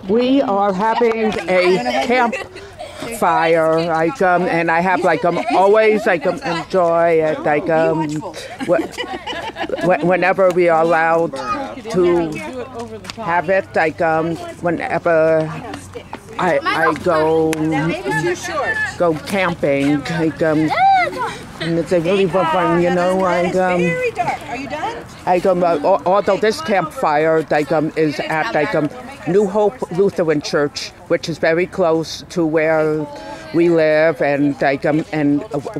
We are having a campfire, and I have always enjoy it, whenever we are allowed to have it, whenever I go camping, and it's a really fun, It's very dark. Are you done? Although this campfire is at New Hope Lutheran Church, which is very close to where we live and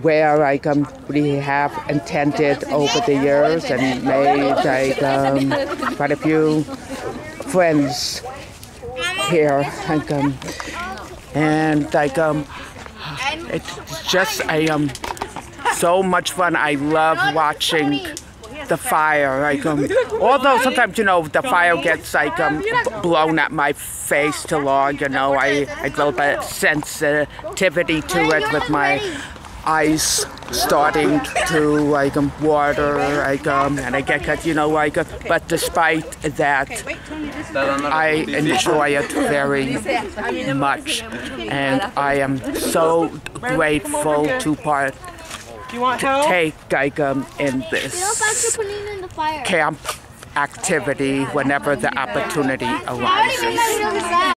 where we have attended over the years and made quite a few friends here, and it's just so much fun. I love watching the fire. Although sometimes the fire gets blown at my face too long. I develop a sensitivity to it with my eyes starting to water, and I get cut. But despite that, I enjoy it very much, and I am so grateful to take in this camp activity whenever the opportunity arises.